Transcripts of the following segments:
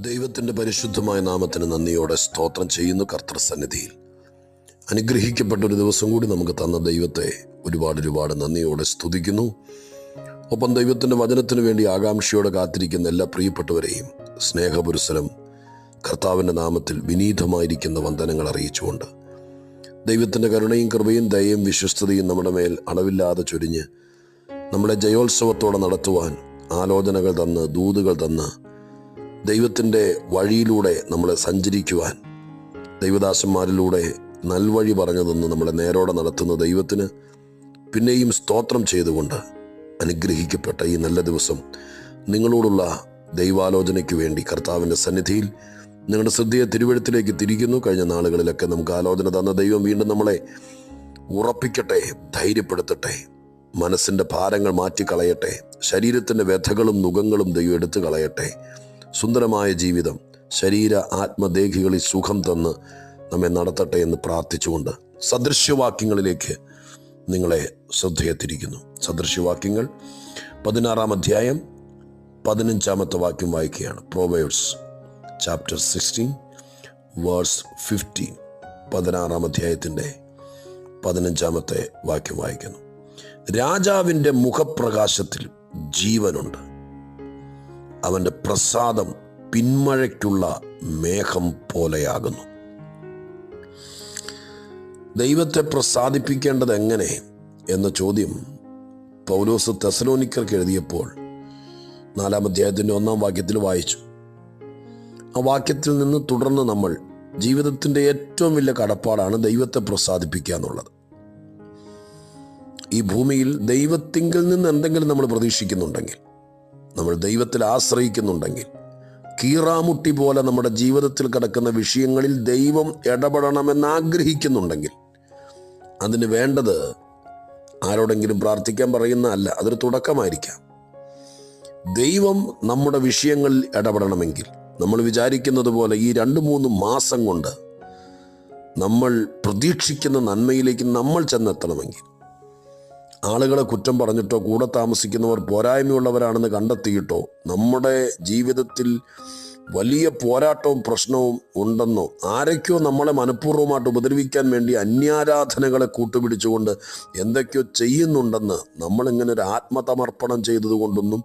ദൈവത്തിൻ്റെ പരിശുദ്ധമായ നാമത്തിന് നന്ദിയോടെ സ്തോത്രം ചെയ്യുന്നു. കർത്തൃസന്നിധിയിൽ അനുഗ്രഹിക്കപ്പെട്ടൊരു ദിവസം കൂടി നമുക്ക് തന്ന ദൈവത്തെ ഒരുപാട് നന്ദിയോടെ സ്തുതിക്കുന്നു. ഒപ്പം ദൈവത്തിൻ്റെ വചനത്തിനു വേണ്ടി ആകാംക്ഷയോടെ കാത്തിരിക്കുന്ന എല്ലാ പ്രിയപ്പെട്ടവരെയും സ്നേഹപുരസരം കർത്താവിൻ്റെ നാമത്തിൽ വിനീതമായിരിക്കുന്ന വന്ദനങ്ങൾ അറിയിച്ചുകൊണ്ട് ദൈവത്തിൻ്റെ കരുണയും കൃപയും ദയയും വിശ്വസ്തതയും നമ്മുടെ മേൽ അളവില്ലാതെ ചൊരിഞ്ഞ് നമ്മളെ ജയോത്സവത്തോടെ നടത്തുവാൻ ആലോചനകൾ തന്ന് ദൂതുകൾ തന്ന് ദൈവത്തിൻ്റെ വഴിയിലൂടെ നമ്മളെ സഞ്ചരിക്കുവാൻ ദൈവദാസന്മാരിലൂടെ നൽവഴി പറഞ്ഞു തന്ന് നമ്മളെ നേരോടെ നടത്തുന്ന ദൈവത്തിന് പിന്നെയും സ്തോത്രം ചെയ്തുകൊണ്ട് അനുഗ്രഹിക്കപ്പെട്ട ഈ നല്ല ദിവസം നിങ്ങളോടുള്ള ദൈവാലോചനയ്ക്ക് വേണ്ടി കർത്താവിൻ്റെ സന്നിധിയിൽ നിങ്ങളുടെ ശ്രദ്ധയെ തിരുവഴുത്തിലേക്ക് തിരിക്കുന്നു. കഴിഞ്ഞ നാളുകളിലൊക്കെ നമുക്ക് ആലോചന തന്ന ദൈവം വീണ്ടും നമ്മളെ ഉറപ്പിക്കട്ടെ, ധൈര്യപ്പെടുത്തട്ടെ, മനസ്സിൻ്റെ ഭാരങ്ങൾ മാറ്റിക്കളയട്ടെ, ശരീരത്തിൻ്റെ വ്യഥകളും നുഖങ്ങളും ദൈവം എടുത്തു കളയട്ടെ. സുന്ദരമായ ജീവിതം ശരീര ആത്മദേഹികളിൽ സുഖം തന്ന് നമ്മെ നടത്തട്ടെ എന്ന് പ്രാർത്ഥിച്ചുകൊണ്ട് സദൃശ്യവാക്യങ്ങളിലേക്ക് നിങ്ങളെ ശ്രദ്ധയെ തിരിക്കുന്നു. സദൃശ്യവാക്യങ്ങൾ 16 അധ്യായം 15 വാക്യം വായിക്കുകയാണ്. പ്രോവേഴ്സ് ചാപ്റ്റർ 16 വേഴ്സ് 15. 16 അധ്യായത്തിൻ്റെ 15 വാക്യം വായിക്കുന്നു. രാജാവിൻ്റെ മുഖപ്രകാശത്തിൽ ജീവനുണ്ട്, അവൻ്റെ പ്രസാദം പിന്മഴയ്ക്കുള്ള മേഘം പോലെയാകുന്നു. ദൈവത്തെ പ്രസാദിപ്പിക്കേണ്ടത് എങ്ങനെ എന്ന ചോദ്യം പൗലോസ് തെസലോനിക്കർക്ക് എഴുതിയപ്പോൾ 4 അധ്യായത്തിൻ്റെ 1 വാക്യത്തിൽ വായിച്ചു. ആ വാക്യത്തിൽ നിന്ന് തുടർന്ന് നമ്മൾ ജീവിതത്തിൻ്റെ ഏറ്റവും വലിയ കടപ്പാടാണ് ദൈവത്തെ പ്രസാദിപ്പിക്കുക എന്നുള്ളത്. ഈ ഭൂമിയിൽ ദൈവത്തിങ്കിൽ നിന്ന് എന്തെങ്കിലും നമ്മൾ പ്രതീക്ഷിക്കുന്നുണ്ടെങ്കിൽ, നമ്മൾ ദൈവത്തിൽ ആശ്രയിക്കുന്നുണ്ടെങ്കിൽ, കീറാമുട്ടി പോലെ നമ്മുടെ ജീവിതത്തിൽ കിടക്കുന്ന വിഷയങ്ങളിൽ ദൈവം ഇടപെടണമെന്ന് ആഗ്രഹിക്കുന്നുണ്ടെങ്കിൽ, അതിന് വേണ്ടത് ആരോടെങ്കിലും പ്രാർത്ഥിക്കാൻ പറയുന്ന അല്ല, അതൊരു തുടക്കമായിരിക്കാം. ദൈവം നമ്മുടെ വിഷയങ്ങളിൽ ഇടപെടണമെങ്കിൽ നമ്മൾ വിചാരിക്കുന്നത് പോലെ ഈ 2-3 മാസം കൊണ്ട് നമ്മൾ പ്രതീക്ഷിക്കുന്ന നന്മയിലേക്ക് നമ്മൾ ചെന്നെത്തണമെങ്കിൽ, ആളുകളെ കുറ്റം പറഞ്ഞിട്ടോ കൂടെ താമസിക്കുന്നവർ പോരായ്മയുള്ളവരാണെന്ന് കണ്ടെത്തിയിട്ടോ നമ്മുടെ ജീവിതത്തിൽ വലിയ പോരാട്ടവും പ്രശ്നവും ഉണ്ടെന്നോ ആരൊക്കെയോ നമ്മളെ മനഃപൂർവ്വമായിട്ട് ഉപദ്രവിക്കാൻ വേണ്ടി അന്യാരാധനകളെ കൂട്ടുപിടിച്ചുകൊണ്ട് എന്തൊക്കെയോ ചെയ്യുന്നുണ്ടെന്ന് നമ്മളിങ്ങനെ ഒരു ആത്മതമർപ്പണം ചെയ്തതുകൊണ്ടൊന്നും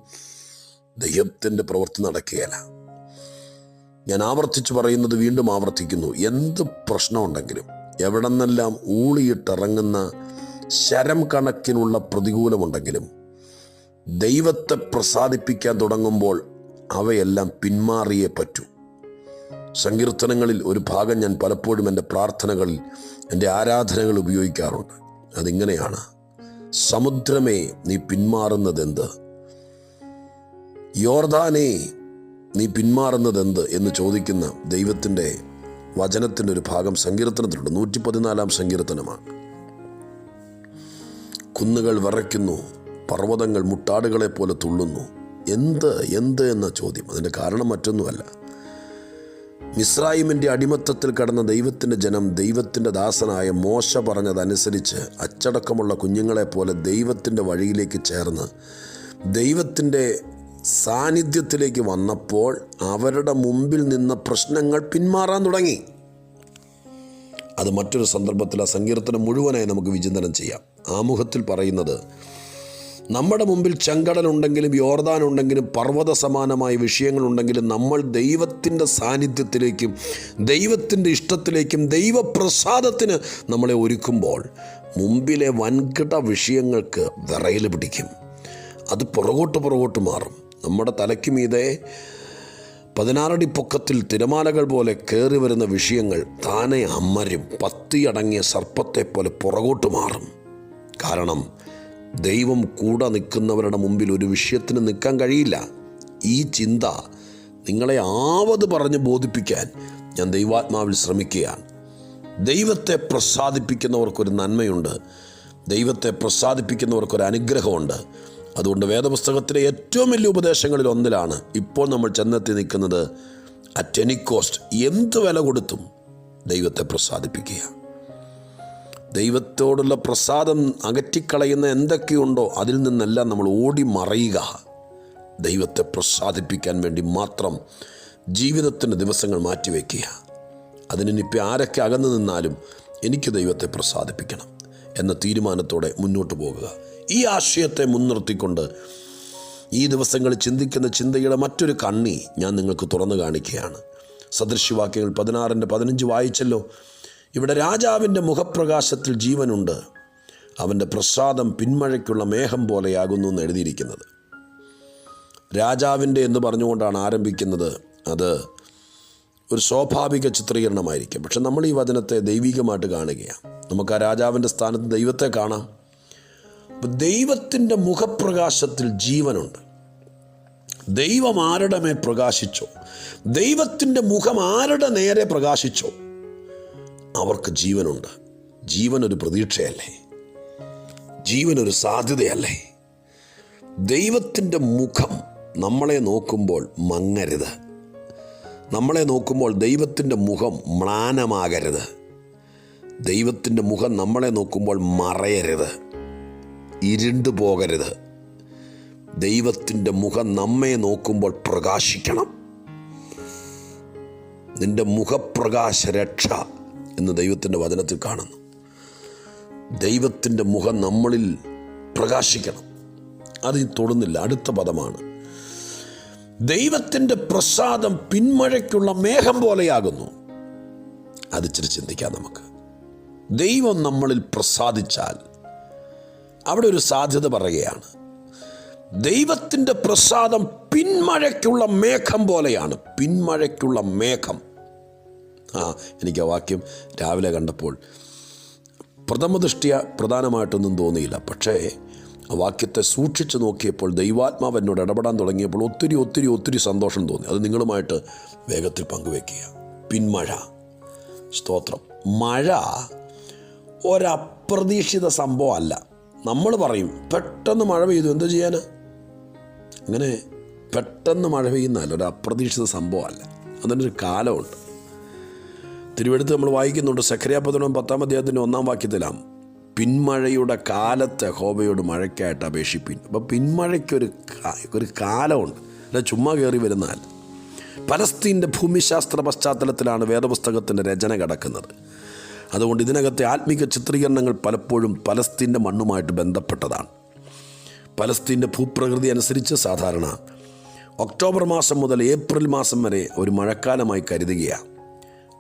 ദൈവത്തിൻ്റെ പ്രവൃത്തി നടക്കുകയില്ല. ഞാൻ ആവർത്തിച്ച് പറയുന്നത് വീണ്ടും ആവർത്തിക്കുന്നു. എന്ത് പ്രശ്നമുണ്ടെങ്കിലും എവിടെ നിന്നെല്ലാം ഊളിയിട്ടിറങ്ങുന്ന ശരം കണക്കിനുള്ള പ്രതികൂലമുണ്ടെങ്കിലും ദൈവത്തെ പ്രസാദിപ്പിക്കാൻ തുടങ്ങുമ്പോൾ അവയെല്ലാം പിന്മാറിയേ പറ്റൂ. സങ്കീർത്തനങ്ങളിൽ ഒരു ഭാഗം ഞാൻ പലപ്പോഴും എൻ്റെ പ്രാർത്ഥനകളിൽ, എൻ്റെ ആരാധനകൾ ഉപയോഗിക്കാറുണ്ട്. അതിങ്ങനെയാണ്: സമുദ്രമേ നീ പിന്മാറുന്നതെന്ത്, യോർദാനേ നീ പിന്മാറുന്നതെന്ത് എന്ന് ചോദിക്കുന്ന ദൈവത്തിൻ്റെ വചനത്തിൻ്റെ ഒരു ഭാഗം സങ്കീർത്തനത്തിലുണ്ട്. 114 സങ്കീർത്തനമാണ്. കുന്നുകൾ വിറയ്ക്കുന്നു, പർവ്വതങ്ങൾ മുട്ടാടുകളെ പോലെ തുള്ളുന്നു. എന്ത് എന്ന ചോദ്യം, അതിൻ്റെ കാരണം മറ്റൊന്നുമല്ല. മിസ്രയീമിൻ്റെ അടിമത്തത്തിൽ കിടന്ന ദൈവത്തിൻ്റെ ജനം ദൈവത്തിൻ്റെ ദാസനായ മോശ പറഞ്ഞതനുസരിച്ച് അച്ചടക്കമുള്ള കുഞ്ഞുങ്ങളെപ്പോലെ ദൈവത്തിൻ്റെ വഴിയിലേക്ക് ചേർന്ന് ദൈവത്തിൻ്റെ സാന്നിധ്യത്തിലേക്ക് വന്നപ്പോൾ അവരുടെ മുമ്പിൽ നിന്ന പ്രശ്നങ്ങൾ പിന്മാറാൻ തുടങ്ങി. അത് മറ്റൊരു സന്ദർഭത്തിൽ ആ സങ്കീർത്തനം മുഴുവനായി നമുക്ക് വിചിന്തനം ചെയ്യാം. ആമുഖത്തിൽ പറയുന്നത്, നമ്മുടെ മുമ്പിൽ ചെങ്കടലുണ്ടെങ്കിലും യോർദാനുണ്ടെങ്കിലും പർവ്വത സമാനമായ വിഷയങ്ങളുണ്ടെങ്കിലും നമ്മൾ ദൈവത്തിൻ്റെ സാന്നിധ്യത്തിലേക്കും ദൈവത്തിൻ്റെ ഇഷ്ടത്തിലേക്കും ദൈവപ്രസാദത്തിന് നമ്മളെ ഒരുക്കുമ്പോൾ മുമ്പിലെ വൻകിട വിഷയങ്ങൾക്ക് വിറയൽ പിടിക്കും. അത് പുറകോട്ട് മാറും. നമ്മുടെ തലയ്ക്ക് മീതെ 16 അടി പൊക്കത്തിൽ തിരമാലകൾ പോലെ കയറി വരുന്ന വിഷയങ്ങൾ താനെ അമരും. പത്തിയടങ്ങിയ സർപ്പത്തെ പോലെ പുറകോട്ട് മാറും. കാരണം ദൈവം കൂടെ നിൽക്കുന്നവരുടെ മുമ്പിൽ ഒരു വിഷയത്തിന് നിൽക്കാൻ കഴിയില്ല. ഈ ചിന്ത നിങ്ങളെ ആവത് പറഞ്ഞ് ബോധിപ്പിക്കാൻ ഞാൻ ദൈവാത്മാവിൽ ശ്രമിക്കുകയാണ്. ദൈവത്തെ പ്രസാദിപ്പിക്കുന്നവർക്കൊരു നന്മയുണ്ട്, ദൈവത്തെ പ്രസാദിപ്പിക്കുന്നവർക്കൊരു അനുഗ്രഹമുണ്ട്. അതുകൊണ്ട് വേദപുസ്തകത്തിലെ ഏറ്റവും വലിയ ഉപദേശങ്ങളിൽ ഒന്നിലാണ് ഇപ്പോൾ നമ്മൾ ചെന്നെത്തി നിൽക്കുന്നത്. അറ്റ് എനി കോസ്റ്റ്, എന്ത് വില കൊടുത്തും ദൈവത്തെ പ്രസാദിപ്പിക്കുക. ദൈവത്തോടുള്ള പ്രസാദം അകറ്റിക്കളയുന്ന എന്തൊക്കെയുണ്ടോ അതിൽ നിന്നെല്ലാം നമ്മൾ ഓടി മറയുക. ദൈവത്തെ പ്രസാദിപ്പിക്കാൻ വേണ്ടി മാത്രം ജീവിതത്തിൻ്റെ ദിവസങ്ങൾ മാറ്റിവെക്കുക. അതിനിപ്പോൾ ആരൊക്കെ അകന്നു നിന്നാലും എനിക്ക് ദൈവത്തെ പ്രസാദിപ്പിക്കണം എന്ന തീരുമാനത്തോടെ മുന്നോട്ട് പോകുക. ഈ ആശയത്തെ മുൻനിർത്തിക്കൊണ്ട് ഈ ദിവസങ്ങളിൽ ചിന്തിക്കുന്ന ചിന്തയുടെ മറ്റൊരു കണ്ണി ഞാൻ നിങ്ങൾക്ക് തുറന്നു കാണിക്കുകയാണ്. സദൃശ്യവാക്യങ്ങൾ 16:15 വായിച്ചല്ലോ. ഇവിടെ രാജാവിൻ്റെ മുഖപ്രകാശത്തിൽ ജീവനുണ്ട്, അവൻ്റെ പ്രസാദം പിന്മഴയ്ക്കുള്ള മേഘം പോലെയാകുന്നു എന്ന് എഴുതിയിരിക്കുന്നത്. രാജാവിൻ്റെ എന്ന് പറഞ്ഞുകൊണ്ടാണ് ആരംഭിക്കുന്നത്. അത് ഒരു സ്വാഭാവിക ചിത്രീകരണമായിരിക്കും. പക്ഷെ നമ്മൾ ഈ വചനത്തെ ദൈവികമായിട്ട് കാണുകയാണ്. നമുക്ക് ആ രാജാവിൻ്റെ സ്ഥാനത്ത് ദൈവത്തെ കാണാം. അപ്പം ദൈവത്തിൻ്റെ മുഖപ്രകാശത്തിൽ ജീവനുണ്ട്. ദൈവം ആരുടെ മേൽ പ്രകാശിച്ചോ, ദൈവത്തിൻ്റെ മുഖം ആരുടെ നേരെ പ്രകാശിച്ചോ അവർക്ക് ജീവനുണ്ട്. ജീവനൊരു പ്രതീക്ഷയല്ലേ? ജീവനൊരു സാധ്യതയല്ലേ? ദൈവത്തിൻ്റെ മുഖം നമ്മളെ നോക്കുമ്പോൾ മങ്ങരുത്. നമ്മളെ നോക്കുമ്പോൾ ദൈവത്തിൻ്റെ മുഖം മ്ലാനമാകരുത്. ദൈവത്തിൻ്റെ മുഖം നമ്മളെ നോക്കുമ്പോൾ മറയരുത്, ഇരുണ്ടു പോകരുത്. ദൈവത്തിൻ്റെ മുഖം നമ്മെ നോക്കുമ്പോൾ പ്രകാശിക്കണം. നിന്റെ മുഖപ്രകാശ രക്ഷ എന്ന് ദൈവത്തിൻ്റെ വചനത്തിൽ കാണുന്നു. ദൈവത്തിൻ്റെ മുഖം നമ്മളിൽ പ്രകാശിക്കണം. അത് തൊടുന്നില്ല. അടുത്ത പദമാണ്, ദൈവത്തിൻ്റെ പ്രസാദം പിന്മഴയ്ക്കുള്ള മേഘം പോലെയാകുന്നു. അതിച്ചിരി ചിന്തിക്കാം നമുക്ക്. ദൈവം നമ്മളിൽ പ്രസാദിച്ചാൽ അവിടെ ഒരു സാധ്യത പറയുകയാണ്. ദൈവത്തിൻ്റെ പ്രസാദം പിന്മഴയ്ക്കുള്ള മേഘം പോലെയാണ്. പിന്മഴയ്ക്കുള്ള മേഘം. എനിക്ക് ആ വാക്യം രാവിലെ കണ്ടപ്പോൾ പ്രഥമദൃഷ്ട്യ പ്രധാനമായിട്ടൊന്നും തോന്നിയില്ല. പക്ഷേ ആ വാക്യത്തെ സൂക്ഷിച്ച് നോക്കിയപ്പോൾ ദൈവാത്മാവ് എന്നോട് ഇടപെടാൻ തുടങ്ങിയപ്പോൾ ഒത്തിരി ഒത്തിരി ഒത്തിരി സന്തോഷം തോന്നി. അത് നിങ്ങളുമായിട്ട് വേഗത്തിൽ പങ്കുവെക്കുക. പിന്മഴ. സ്തോത്രം. മഴ ഒരപ്രതീക്ഷിത സംഭവമല്ല. നമ്മൾ പറയും പെട്ടെന്ന് മഴ പെയ്തു, എന്ത് ചെയ്യാനാ? അങ്ങനെ പെട്ടെന്ന് മഴ പെയ്യുന്നതല്ല, ഒരു അപ്രതീക്ഷിത സംഭവമല്ല. അതിനൊരു കാലമുണ്ട്. തിരുവെടുത്ത് നമ്മൾ വായിക്കുന്നുണ്ട്. സഖറിയാ 10:10 വാക്യത്തിലാണ് പിന്മഴയുടെ കാലത്ത് യഹോവയോട് മഴയ്ക്കായിട്ട് അപേക്ഷിപ്പിൻ. അപ്പം പിന്മഴയ്ക്കൊരു കാലമുണ്ട്, അല്ല ചുമ്മാ കയറി വരുന്നാൽ. പലസ്തീൻ്റെ ഭൂമിശാസ്ത്ര പശ്ചാത്തലത്തിലാണ് വേദപുസ്തകത്തിൻ്റെ രചന കിടക്കുന്നത്. അതുകൊണ്ട് ഇതിനകത്തെ ആത്മീക ചിത്രീകരണങ്ങൾ പലപ്പോഴും പലസ്തീൻ്റെ മണ്ണുമായിട്ട് ബന്ധപ്പെട്ടതാണ്. പലസ്തീൻ്റെ ഭൂപ്രകൃതി അനുസരിച്ച് സാധാരണ ഒക്ടോബർ മാസം മുതൽ ഏപ്രിൽ മാസം വരെ ഒരു മഴക്കാലമായി കരുതുകയാണ്.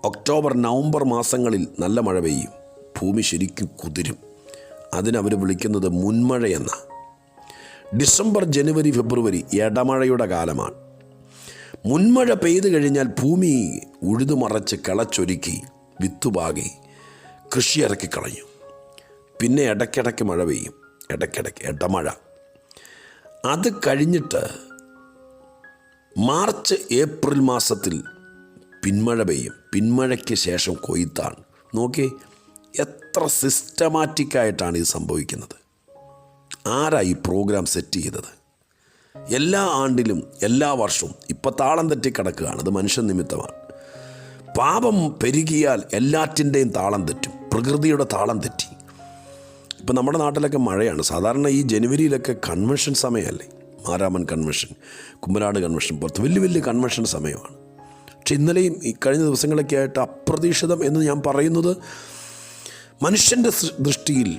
ഒക്ടോബർ നവംബർ മാസങ്ങളിൽ നല്ല മഴ പെയ്യും, ഭൂമി ശരിക്കും കുതിരും. അതിനവർ വിളിക്കുന്നത് മുൻമഴയെന്ന. ഡിസംബർ, ജനുവരി, ഫെബ്രുവരി ഇടമഴയുടെ കാലമാണ്. മുൻമഴ പെയ്തു കഴിഞ്ഞാൽ ഭൂമി ഉഴുതുമറച്ച് കിളച്ചൊരുക്കി വിത്തുപാകി കൃഷി ഇറക്കിക്കളയും. പിന്നെ ഇടയ്ക്കിടയ്ക്ക് മഴ പെയ്യും, ഇടയ്ക്കിടയ്ക്ക് ഇടമഴ. അത് കഴിഞ്ഞിട്ട് മാർച്ച്, ഏപ്രിൽ മാസത്തിൽ പിന്മഴ പെയ്യും. പിന്മഴയ്ക്ക് ശേഷം കൊയ്ത്താണ്. നോക്കി എത്ര സിസ്റ്റമാറ്റിക്കായിട്ടാണ് ഇത് സംഭവിക്കുന്നത്. ആരാ ഈ പ്രോഗ്രാം സെറ്റ് ചെയ്തത്? എല്ലാ ആണ്ടിലും എല്ലാ വർഷവും ഇപ്പം താളം തെറ്റി കിടക്കുകയാണ്. അത് മനുഷ്യ നിമിത്തമാണ്. പാപം പെരുകിയാൽ എല്ലാറ്റിൻ്റെയും താളം തെറ്റും. പ്രകൃതിയുടെ താളം തെറ്റി. ഇപ്പം നമ്മുടെ നാട്ടിലൊക്കെ മഴയാണ്. സാധാരണ ഈ ജനുവരിയിലൊക്കെ കൺവെൻഷൻ സമയമല്ലേ? മാരാമൻ കൺവെൻഷൻ, കുമ്പനാട് കൺവെൻഷൻ പോലത്തെ വലിയ വലിയ കൺവെൻഷൻ സമയമാണ്. പക്ഷെ ഇന്നലെയും ഈ കഴിഞ്ഞ ദിവസങ്ങളൊക്കെ ആയിട്ട് അപ്രതീക്ഷിതം എന്ന് ഞാൻ പറയുന്നത് മനുഷ്യൻ്റെ ദൃഷ്ടിയിൽ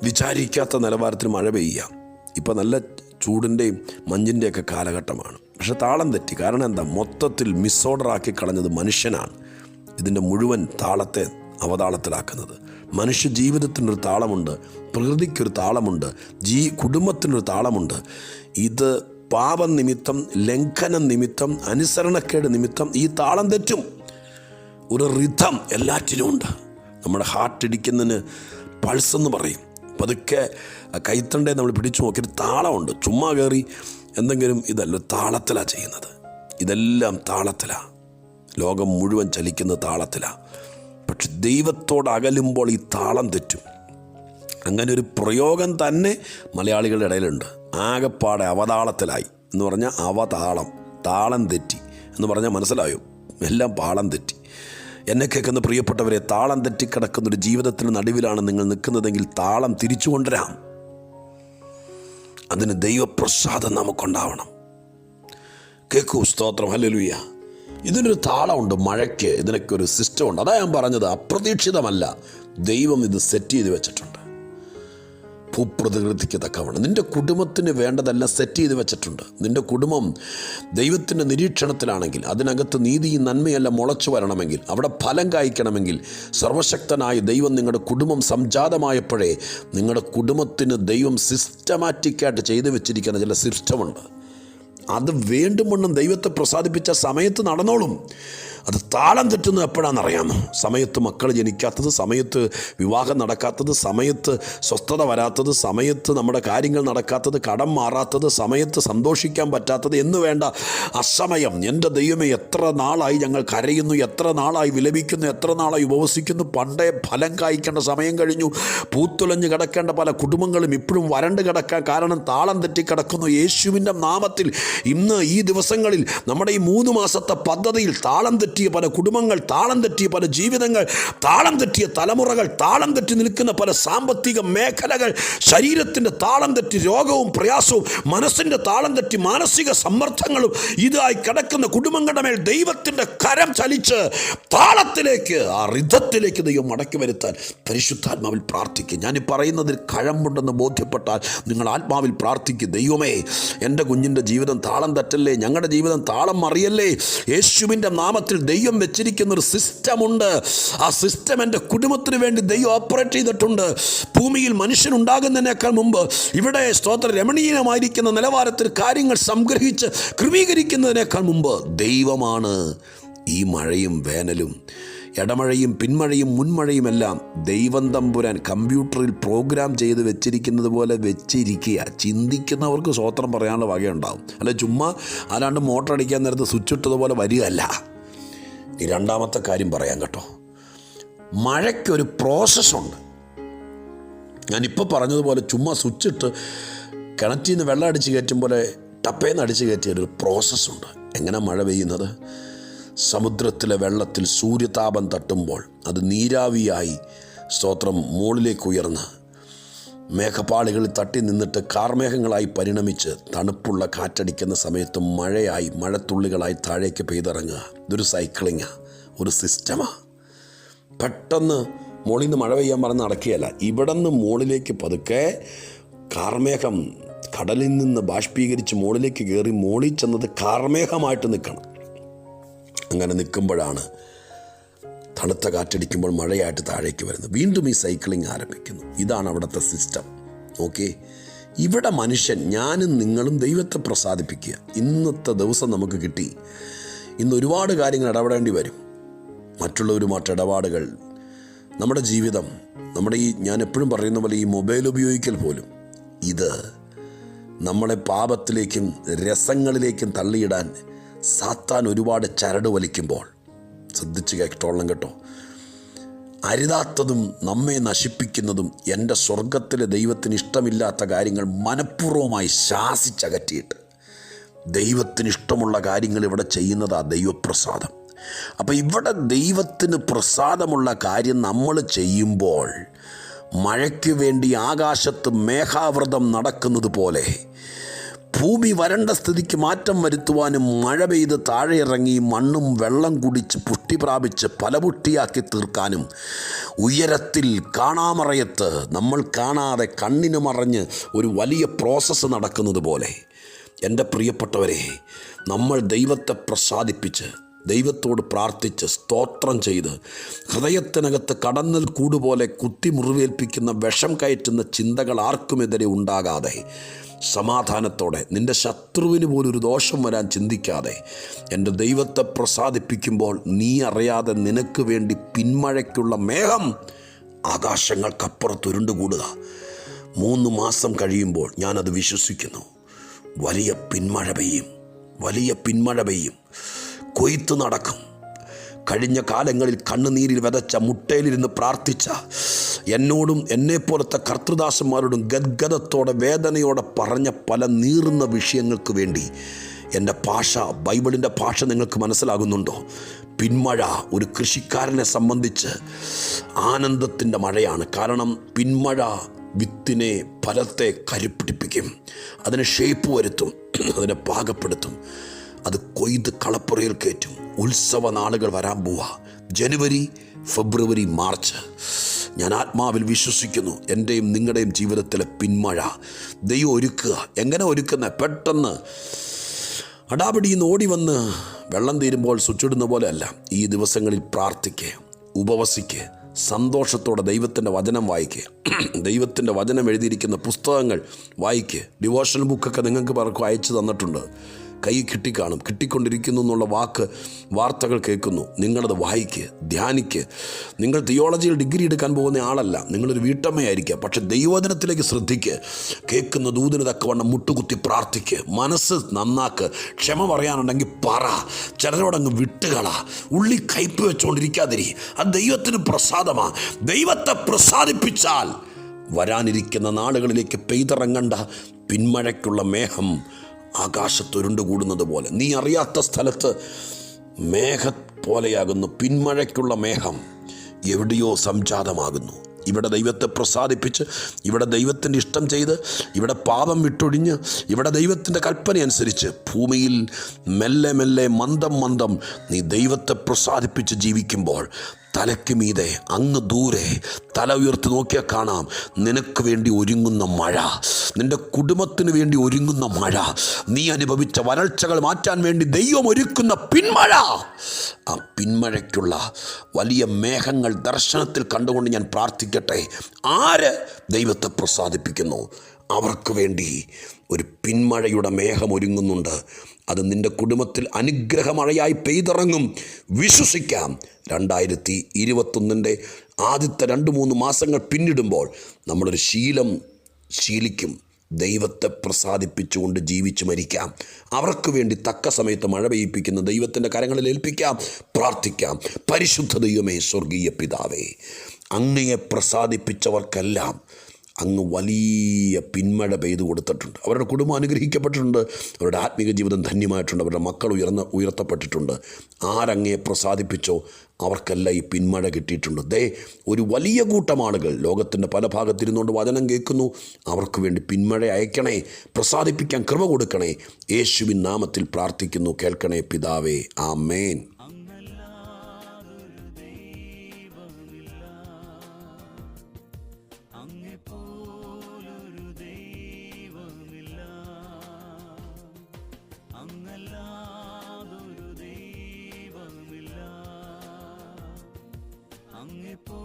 വിചാരിക്കാത്ത നിലവാരത്തിൽ മഴ പെയ്യുക. ഇപ്പം നല്ല ചൂടിൻ്റെയും മഞ്ഞിൻ്റെയൊക്കെ കാലഘട്ടമാണ്. പക്ഷെ താളം തെറ്റി. കാരണം എന്താ? മൊത്തത്തിൽ മിസ്ഓർഡറാക്കി കളഞ്ഞത് മനുഷ്യനാണ്. ഇതിൻ്റെ മുഴുവൻ താളത്തെ അവതാളത്തിലാക്കുന്നത്. മനുഷ്യ ജീവിതത്തിനൊരു താളമുണ്ട്, പ്രകൃതിക്കൊരു താളമുണ്ട്, കുടുംബത്തിനൊരു താളമുണ്ട്. ഇത് പാപം നിമിത്തം, ലംഘനം നിമിത്തം, അനുസരണക്കേട് നിമിത്തം ഈ താളം തെറ്റും. ഒരു റിഥം എല്ലാറ്റിനും ഉണ്ട്. നമ്മുടെ ഹാർട്ട് ഇടിക്കുന്നതിന് പൾസ് എന്ന് പറയും. പതുക്കെ കൈത്തണ്ടേ നമ്മൾ പിടിച്ചു നോക്കിയൊരു താളമുണ്ട്. ചുമ്മാ കയറി എന്തെങ്കിലും ഇതല്ല, താളത്തിലാണ് ചെയ്യുന്നത്. ഇതെല്ലാം താളത്തിലാണ്. ലോകം മുഴുവൻ ചലിക്കുന്ന താളത്തിലാണ്. പക്ഷെ ദൈവത്തോട് അകലുമ്പോൾ ഈ താളം തെറ്റും. അങ്ങനെ ഒരു പ്രയോഗം തന്നെ മലയാളികളുടെ ഇടയിലുണ്ട്. ആകെപ്പാടെ അവതാളത്തിലായി എന്ന് പറഞ്ഞാൽ അവതാളം, താളം തെറ്റി എന്ന് പറഞ്ഞാൽ മനസ്സിലായോ? എല്ലാം പാളം തെറ്റി. എന്നെ കേൾക്കുന്ന പ്രിയപ്പെട്ടവരെ, താളം തെറ്റിക്കിടക്കുന്നൊരു ജീവിതത്തിന് നടുവിലാണ് നിങ്ങൾ നിൽക്കുന്നതെങ്കിൽ താളം തിരിച്ചു കൊണ്ടുവരാം. അതിന് ദൈവപ്രസാദം നമുക്കുണ്ടാവണം. കേൾക്കൂ. സ്തോത്രം. ഹല്ലേലൂയ. ഇതിനൊരു താളമുണ്ട്, മഴയ്ക്ക് ഇതിനൊക്കെ ഒരു സിസ്റ്റമുണ്ട്. അതാ ഞാൻ പറഞ്ഞത്, അപ്രതീക്ഷിതമല്ല, ദൈവം ഇത് സെറ്റ് ചെയ്ത് വെച്ചിട്ടുണ്ട്. ഭൂപ്രകൃതിക്ക് തക്കവണ്ണം നിൻ്റെ കുടുംബത്തിന് വേണ്ടതെല്ലാം സെറ്റ് ചെയ്ത് വെച്ചിട്ടുണ്ട്. നിൻ്റെ കുടുംബം ദൈവത്തിൻ്റെ നിരീക്ഷണത്തിലാണെങ്കിൽ, അതിനകത്ത് നീതിയും നന്മയെല്ലാം മുളച്ചു വരണമെങ്കിൽ, അവിടെ ഫലം കായ്ക്കണമെങ്കിൽ, സർവശക്തനായ ദൈവം നിങ്ങളുടെ കുടുംബം സംജാതമായപ്പോഴേ നിങ്ങളുടെ കുടുംബത്തിന് ദൈവം സിസ്റ്റമാറ്റിക്കായിട്ട് ചെയ്തു വെച്ചിരിക്കുന്ന ചില സിസ്റ്റമുണ്ട്. അത് വീണ്ടും വീണ്ടും ദൈവത്തെ പ്രസാദിപ്പിച്ച സമയത്ത് നടന്നോളും. അത് താളം തെറ്റുന്നത് എപ്പോഴാണെന്നറിയാമോ? സമയത്ത് മക്കൾ ജനിക്കാത്തത്, സമയത്ത് വിവാഹം നടക്കാത്തത്, സമയത്ത് സ്വസ്ഥത വരാത്തത്, സമയത്ത് നമ്മുടെ കാര്യങ്ങൾ നടക്കാത്തത്, കടം മാറാത്തത്, സമയത്ത് സന്തോഷിക്കാൻ പറ്റാത്തത് എന്ന് വേണ്ട അസമയം. എൻ്റെ ദൈവമേ, എത്ര നാളായി ഞങ്ങൾ കരയുന്നു, എത്ര നാളായി വിലപിക്കുന്നു, എത്ര നാളായി ഉപവസിക്കുന്നു. പണ്ടേ ഫലം കായ്ക്കേണ്ട സമയം കഴിഞ്ഞു. പൂത്തുലഞ്ഞ് കിടക്കേണ്ട പല കുടുംബങ്ങളും ഇപ്പോഴും വരണ്ട് കിടക്കാൻ കാരണം താളം തെറ്റിക്കിടക്കുന്നു. യേശുവിൻ്റെ നാമത്തിൽ ഇന്ന് ഈ ദിവസങ്ങളിൽ നമ്മുടെ ഈ 3 മാസത്തെ പദ്ധതിയിൽ താളം തെറ്റിയ പല കുടുംബങ്ങൾ, താളം തെറ്റിയ പല ജീവിതങ്ങൾ, താളം തെറ്റിയ തലമുറകൾ, താളം തെറ്റി നിൽക്കുന്ന പല സാമ്പത്തിക മേഖലകൾ, ശരീരത്തിൻ്റെ താളം തെറ്റി രോഗവും പ്രയാസവും, മനസ്സിൻ്റെ താളം തെറ്റി മാനസിക സമ്മർദ്ദങ്ങളും ഇതായി കിടക്കുന്ന കുടുംബങ്ങളുടെ മേൽ ദൈവത്തിൻ്റെ കരം ചലിച്ച് താളത്തിലേക്ക്, ആ റിഥത്തിലേക്ക് ദൈവം മടക്കി വരുത്താൻ പരിശുദ്ധാത്മാവിൽ പ്രാർത്ഥിക്കും. ഞാൻ ഈ പറയുന്നതിൽ കഴമ്പുണ്ടെന്ന് ബോധ്യപ്പെട്ടാൽ നിങ്ങൾ ആത്മാവിൽ പ്രാർത്ഥിക്കും. ദൈവമേ, എൻ്റെ കുഞ്ഞിൻ്റെ ജീവിതം താളം തെറ്റല്ലേ, ഞങ്ങളുടെ ജീവിതം താളം മറിയല്ലേ. യേശുവിൻ്റെ നാമത്തിൽ ദൈവം വെച്ചിരിക്കുന്ന ഒരു സിസ്റ്റമുണ്ട്. ആ സിസ്റ്റം എൻ്റെ കുടുംബത്തിന് വേണ്ടി ദൈവം ഓപ്പറേറ്റ് ചെയ്തിട്ടുണ്ട്. ഭൂമിയിൽ മനുഷ്യനുണ്ടാകുന്നതിനേക്കാൾ മുമ്പ് ഇവിടെ സ്തോത്ര രമണീയമായിരിക്കുന്ന നിലവാരത്തിൽ കാര്യങ്ങൾ സംഗ്രഹിച്ച് ക്രമീകരിക്കുന്നതിനേക്കാൾ മുമ്പ് ദൈവമാണ് ഈ മഴയും വേനലും, ഇടമഴയും പിന്മഴയും മുൻമഴയുമെല്ലാം ദൈവം തമ്പുരാൻ കമ്പ്യൂട്ടറിൽ പ്രോഗ്രാം ചെയ്ത് വെച്ചിരിക്കുന്നത് പോലെ വെച്ചിരിക്കുക. ചിന്തിക്കുന്നവർക്ക് സ്വോത്രം പറയാനുള്ള വകയുണ്ടാവും. അല്ല ചുമ്മാ ആരാണ്ട് മോട്ടർ അടിക്കാൻ നേരത്ത് സ്വിച്ച് ഇട്ടതുപോലെ വരികയല്ല. ഈ രണ്ടാമത്തെ കാര്യം പറയാം കേട്ടോ. മഴയ്ക്കൊരു പ്രോസസ്സുണ്ട്. ഞാനിപ്പോൾ പറഞ്ഞതുപോലെ ചുമ്മാ സ്വിച്ചിട്ട് കിണറ്റിൽ നിന്ന് വെള്ളം അടിച്ച് കയറ്റും പോലെ ടപ്പേന്ന് അടിച്ച് കയറ്റിയൊരു പ്രോസസ്സുണ്ട്. എങ്ങനെ മഴ പെയ്യുന്നത്? സമുദ്രത്തിലെ വെള്ളത്തിൽ സൂര്യതാപം തട്ടുമ്പോൾ അത് നീരാവിയായി സ്തോത്രം മുകളിലേക്ക് ഉയർന്ന് മേഘപാളികളിൽ തട്ടി നിന്നിട്ട് കാർമേഘങ്ങളായി പരിണമിച്ച് തണുപ്പുള്ള കാറ്റടിക്കുന്ന സമയത്ത് മഴയായി, മഴത്തുള്ളികളായി താഴേക്ക് പെയ്തിറങ്ങുക. ഇതൊരു സൈക്ലിങ്ങാണ്, ഒരു സിസ്റ്റമാണ്. പെട്ടെന്ന് മുകളിൽ നിന്ന് മഴ പെയ്യാൻ പറഞ്ഞ് നടക്കുകയല്ല. ഇവിടെ നിന്ന് മുകളിലേക്ക് പതുക്കെ കാർമേഘം കടലിൽ നിന്ന് ബാഷ്പീകരിച്ച് മുകളിലേക്ക് കയറി മുകളിൽ ചെന്നത് കാർമേഘമായിട്ട് നിൽക്കണം. അങ്ങനെ നിൽക്കുമ്പോഴാണ് തണുത്ത കാറ്റടിക്കുമ്പോൾ മഴയായിട്ട് താഴേക്ക് വരുന്നത്. വീണ്ടും ഈ സൈക്ലിംഗ് ആരംഭിക്കുന്നു. ഇതാണ് അവിടുത്തെ സിസ്റ്റം. ഓക്കെ, ഇവിടെ മനുഷ്യൻ, ഞാനും നിങ്ങളും ദൈവത്തെ പ്രസാദിപ്പിക്കുക. ഇന്നത്തെ ദിവസം നമുക്ക് കിട്ടി. ഇന്ന് ഒരുപാട് കാര്യങ്ങൾ ഇടപെടേണ്ടി വരും. മറ്റുള്ളവരുമായിട്ട് ഇടപാടുകൾ, നമ്മുടെ ജീവിതം, നമ്മുടെ ഈ ഞാൻ എപ്പോഴും പറയുന്ന പോലെ ഈ മൊബൈൽ ഉപയോഗിക്കൽ പോലും, ഇത് നമ്മളെ പാപത്തിലേക്കും രസങ്ങളിലേക്കും തള്ളിയിടാൻ സാത്താൻ ഒരുപാട് ചരട് വലിക്കുമ്പോൾ ശ്രദ്ധിച്ച് കേട്ടോളണം കേട്ടോ. അരുതാത്തതും നമ്മെ നശിപ്പിക്കുന്നതും എൻ്റെ സ്വർഗത്തിലെ ദൈവത്തിന് ഇഷ്ടമില്ലാത്ത കാര്യങ്ങൾ മനഃപൂർവ്വമായി ശാസിച്ചകറ്റിയിട്ട് ദൈവത്തിന് ഇഷ്ടമുള്ള കാര്യങ്ങൾ ഇവിടെ ചെയ്യുന്നതാ ദൈവപ്രസാദം. അപ്പോൾ ഇവിടെ ദൈവത്തിന് പ്രസാദമുള്ള കാര്യം നമ്മൾ ചെയ്യുമ്പോൾ മഴയ്ക്ക് വേണ്ടി ആകാശത്ത് മേഘാവൃതം നടക്കുന്നത് പോലെ ഭൂമി വരണ്ട സ്ഥിതിക്ക് മാറ്റം വരുത്തുവാനും മഴ പെയ്ത് താഴെ ഇറങ്ങി മണ്ണും വെള്ളം കുടിച്ച് പുഷ്ടി പ്രാപിച്ച് ഫലപുഷ്ടിയാക്കി തീർക്കാനും ഉയരത്തിൽ കാണാമറയത്ത് നമ്മൾ കാണാതെ കണ്ണിന് മറഞ്ഞ് ഒരു വലിയ പ്രോസസ്സ് നടക്കുന്നത് പോലെ എൻ്റെ പ്രിയപ്പെട്ടവരെ, നമ്മൾ ദൈവത്തെ പ്രസാദിപ്പിച്ച് ദൈവത്തോട് പ്രാർത്ഥിച്ച് സ്തോത്രം ചെയ്ത് ഹൃദയത്തിനകത്ത് കടന്നൽ കൂടുപോലെ കുത്തി മുറിവേൽപ്പിക്കുന്ന വിഷം കയറ്റുന്ന ചിന്തകൾ ആർക്കുമെതിരെ ഉണ്ടാകാതെ സമാധാനത്തോടെ, നിൻ്റെ ശത്രുവിന് പോലും ഒരു ദോഷം വരാൻ ചിന്തിക്കാതെ എൻ്റെ ദൈവത്തെ പ്രസാദിപ്പിക്കുമ്പോൾ നീ അറിയാതെ നിനക്ക് വേണ്ടി പിന്മഴയ്ക്കുള്ള മേഘം ആകാശങ്ങൾക്കപ്പുറത്ത് ഉരുണ്ടുകൂടുക. 3 മാസം കഴിയുമ്പോൾ ഞാനത് വിശ്വസിക്കുന്നു. വലിയ പിന്മഴ പെയ്യും, വലിയ പിന്മഴ പെയ്യും. കൊയ്ത്ത് നടക്കും. കഴിഞ്ഞ കാലങ്ങളിൽ കണ്ണുനീരിൽ വിതച്ച, മുട്ടയിലിരുന്ന് പ്രാർത്ഥിച്ച എന്നോടും എന്നെപ്പോലത്തെ കർത്തൃദാസന്മാരോടും ഗദ്ഗദത്തോടെ വേദനയോടെ പറഞ്ഞ പല നീറുന്ന വിഷയങ്ങൾക്ക് വേണ്ടി എൻ്റെ ഭാഷ, ബൈബിളിൻ്റെ ഭാഷ നിങ്ങൾക്ക് മനസ്സിലാകുന്നുണ്ടോ? പിന്മഴ ഒരു കൃഷിക്കാരനെ സംബന്ധിച്ച് ആനന്ദത്തിൻ്റെ മഴയാണ്. കാരണം പിന്മഴ വിത്തിനെ, ഫലത്തെ കരുപ്പിടിപ്പിക്കും, അതിനെ ഷേപ്പ് വരുത്തും, അതിനെ പാകപ്പെടുത്തും. അത് കൊയ്ത് കളപ്പുറയിൽ കയറ്റും. ഉത്സവ നാളുകൾ വരാൻ പോവാ. ജനുവരി, ഫെബ്രുവരി, മാർച്ച്. ഞാൻ ആത്മാവിൽ വിശ്വസിക്കുന്നു എൻ്റെയും നിങ്ങളുടെയും ജീവിതത്തിലെ പിന്മഴ ദൈവം ഒരുക്കുക. എങ്ങനെ ഒരുക്കുന്ന? പെട്ടെന്ന് അടാപിടിന്ന് ഓടി വന്ന് വെള്ളം തീരുമ്പോൾ സ്വിച്ചിടുന്ന പോലെ അല്ല. ഈ ദിവസങ്ങളിൽ പ്രാർത്ഥിക്കുക, ഉപവസിക്കുക, സന്തോഷത്തോടെ ദൈവത്തിൻ്റെ വചനം വായിക്കുക, ദൈവത്തിൻ്റെ വചനം എഴുതിയിരിക്കുന്ന പുസ്തകങ്ങൾ വായിക്കുക. ഡിവോഷണൽ ബുക്കൊക്കെ നിങ്ങൾക്ക് പലർക്കും അയച്ചു തന്നിട്ടുണ്ട്. കൈ കിട്ടിക്കാണും, കിട്ടിക്കൊണ്ടിരിക്കുന്നു എന്നുള്ള വാർത്തകൾ കേൾക്കുന്നു. നിങ്ങളത് വായിക്കുക, ധ്യാനിക്കുക. നിങ്ങൾ തിയോളജിയിൽ ഡിഗ്രി എടുക്കാൻ പോകുന്ന ആളല്ല, നിങ്ങളൊരു വീട്ടമ്മയായിരിക്കുക. പക്ഷെ ദൈവവചനത്തിലേക്ക് ശ്രദ്ധിക്കുക. കേൾക്കുന്ന ദൂതിന് തക്കവണ്ണം മുട്ടുകുത്തി പ്രാർത്ഥിക്കുക. മനസ്സ് നന്നാക്ക്. ക്ഷമ പറയാനുണ്ടെങ്കിൽ പറ. ചിലരോടങ്ങ് വിട്ടുകള. ഉള്ളി കയ്പ് വെച്ചുകൊണ്ടിരിക്കാതിരി. അത് ദൈവത്തിന് പ്രസാദമാണ്. ദൈവത്തെ പ്രസാദിപ്പിച്ചാൽ വരാനിരിക്കുന്ന നാളുകളിലേക്ക് പെയ്തിറങ്ങേണ്ട പിന്മഴയ്ക്കുള്ള മേഘം ആകാശത്തൊരുണ്ടുകൂടുന്നത് പോലെ, നീ അറിയാത്ത സ്ഥലത്ത് മേഘപ്പോലെയാകുന്നു പിന്മഴയ്ക്കുള്ള മേഘം. എവിടെയോ സംജാതമാകുന്നു. ഇവിടെ ദൈവത്തെ പ്രസാദിപ്പിച്ച്, ഇവിടെ ദൈവത്തിൻ്റെ ഇഷ്ടം ചെയ്ത്, ഇവിടെ പാപം വിട്ടൊഴിഞ്ഞ്, ഇവിടെ ദൈവത്തിൻ്റെ കൽപ്പന അനുസരിച്ച് ഭൂമിയിൽ മെല്ലെ മെല്ലെ മന്ദം നീ ദൈവത്തെ പ്രസാദിപ്പിച്ച് ജീവിക്കുമ്പോൾ തലയ്ക്ക് മീതെ അങ്ങ് ദൂരെ തല ഉയർത്തി നോക്കിയാൽ കാണാം നിനക്ക് വേണ്ടി ഒരുങ്ങുന്ന മഴ, നിൻ്റെ കുടുംബത്തിന് വേണ്ടി ഒരുങ്ങുന്ന മഴ, നീ അനുഭവിച്ച വരൾച്ചകൾ മാറ്റാൻ വേണ്ടി ദൈവം ഒരുക്കുന്ന പിന്മഴ. ആ പിന്മഴയ്ക്കുള്ള വലിയ മേഘങ്ങൾ ദർശനത്തിൽ കണ്ടുകൊണ്ട് ഞാൻ പ്രാർത്ഥിക്കട്ടെ. ആര് ദൈവത്തെ പ്രസാദിപ്പിക്കുന്നു അവർക്ക് വേണ്ടി ഒരു പിന്മഴയുടെ മേഘം ഒരുങ്ങുന്നുണ്ട്. അത് നിൻ്റെ കുടുംബത്തിൽ അനുഗ്രഹമഴയായി പെയ്തിറങ്ങും. വിശ്വസിക്കാം. 2021 ആദ്യത്തെ 2-3 മാസങ്ങൾ പിന്നിടുമ്പോൾ നമ്മളൊരു ശീലിക്കും. ദൈവത്തെ പ്രസാദിപ്പിച്ചുകൊണ്ട് ജീവിച്ച് മരിക്കാം. അവർക്ക് വേണ്ടി തക്ക സമയത്ത് മഴ പെയ്യിപ്പിക്കുന്ന ദൈവത്തിൻ്റെ കരങ്ങളിൽ ഏൽപ്പിക്കാം. പ്രാർത്ഥിക്കാം. പരിശുദ്ധ ദൈവമേ, സ്വർഗീയ പിതാവേ, അങ്ങയെ പ്രസാദിപ്പിച്ചവർക്കെല്ലാം അങ്ങ് വലിയ പിന്മഴ പെയ്തു കൊടുത്തിട്ടുണ്ട്. അവരുടെ കുടുംബം അനുഗ്രഹിക്കപ്പെട്ടിട്ടുണ്ട്. അവരുടെ ആത്മീക ജീവിതം ധന്യമായിട്ടുണ്ട്. അവരുടെ മക്കൾ ഉയർത്തപ്പെട്ടിട്ടുണ്ട്. ആരങ്ങയെ പ്രസാദിപ്പിച്ചോ അവർക്കെല്ലാം ഈ പിന്മഴ കിട്ടിയിട്ടുണ്ട്. ഒരു വലിയ കൂട്ടം ആളുകൾ ലോകത്തിൻ്റെ പല ഭാഗത്തിരുന്നുകൊണ്ട് വചനം കേൾക്കുന്നു. അവർക്ക് വേണ്ടി പിന്മഴ അയക്കണേ, പ്രസാദിപ്പിക്കാൻ കൃപ കൊടുക്കണേ. യേശുവിൻ നാമത്തിൽ പ്രാർത്ഥിക്കുന്നു. കേൾക്കണേ പിതാവേ. ആമേൻ. അങ്ങല്ലാതൊരു ദൈവമില്ല, അങ്ങെപ്പോ